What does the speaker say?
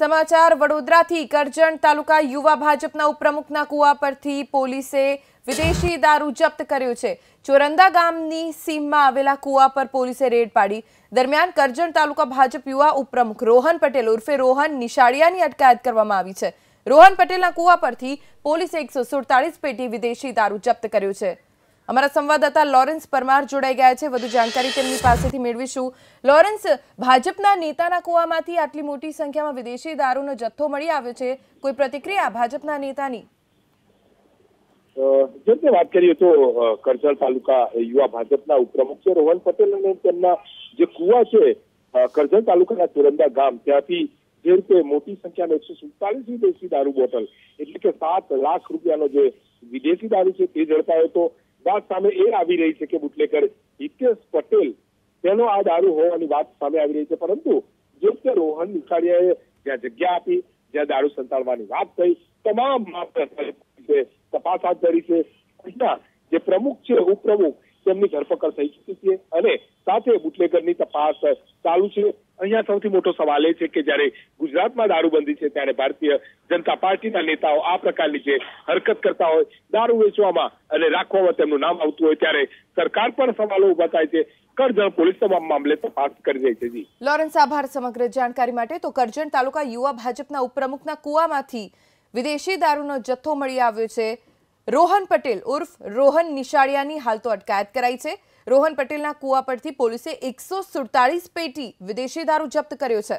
समाचार वडोदराથી કરજણ તાલુકા યુવા ભાજપના ઉપપ્રમુખના કુવા પરથી પોલીસે વિદેશી દારૂ જપ્ત કર્યો છે। ચોરંદા ગામની સીમમાં આવેલા કુવા પર પોલીસે રેડ પાડી। દરમિયાન કરજણ તાલુકા ભાજપ યુવા ઉપપ્રમુખ રોહન પટેલ ઉર્ફે રોહન નિશાળિયાની અટકાયત કરવામાં આવી છે। રોહન પટેલના કુવા પરથી પોલીસે 147 પેટી વિદેશી દારૂ જપ્ત કર્યો છે। हमारा संवाददाता लॉरेंस परमार जोड़ाई गया है। વધુ જાણકારી તેમની પાસેથી મેળવીશું। लॉरेंस, भाजपना नेताना કુવામાંથી આટલી મોટી સંખ્યામાં વિદેશી દારૂનો જથ્થો મળી આવ્યો છે, કોઈ પ્રતિક્રિયા ભાજપના નેતાની? જે વાત કરીએ તો કરજણ તાલુકા યુવા ભાજપના ઉપપ્રમુખ છે રોહન પટેલ અને તેમના જે કુવા છે કરજણ તાલુકાના ચોરંદા ગામ, ત્યાંથી જે રીતે મોટી સંખ્યામાં 147 વિદેશી દારૂ બોટલ એટલે કે 7 લાખ રૂપિયાનો જે વિદેશી દારૂ છે તે ઝડપાયો હતો। बात सामे ए આવી રહી છે કે બુટલેગર હિતેશ પટેલ તેનો આ દારૂ હોવાની વાત સામે આવી રહી છે, પરંતુ જે રીતે રોહન નિશાળિયાએ જ્યાં જગ્યા આપી, જ્યાં દારૂ સંતાડવાની વાત થઈ, તમામ તપાસ હાથ ધરી છે। અહીંના જે પ્રમુખ છે ઉપપ્રમુખ તેમની ધરપકડ થઈ ચૂકી છે અને સાથે બુટલેગરની તપાસ ચાલુ છે। અહીંયા સૌથી મોટો સવાલ એ છે કે જ્યારે ગુજરાતમાં દારૂબંધી છે ત્યારે ભારતીય જનતા પાર્ટીના નેતાઓ આ પ્રકારની જે હરકત કરતા હોય, દારૂ વેચવામાં અને રાખવામાં તેમનું નામ આવતું હોય, ત્યારે સરકાર પર સવાલો ઉભા થાય છે। કરજણ પોલીસ તમામ મામલે તપાસ કરી રહી છે। જી લોરેન્સ, આભાર સમગ્ર જાણકારી માટે। તો કરજણ તાલુકા યુવા ભાજપના ઉપપ્રમુખના કુવામાંથી વિદેશી દારૂનો જથ્થો મળી આવ્યો છે। રોહન પટેલ ઉર્ફ રોહન નિશાળિયાની હાલ તો અટકાયત કરાઈ છે। રોહન પટેલના કુવા પરથી પોલીસે 147 પેટી વિદેશી દારૂ જપ્ત કર્યો છે।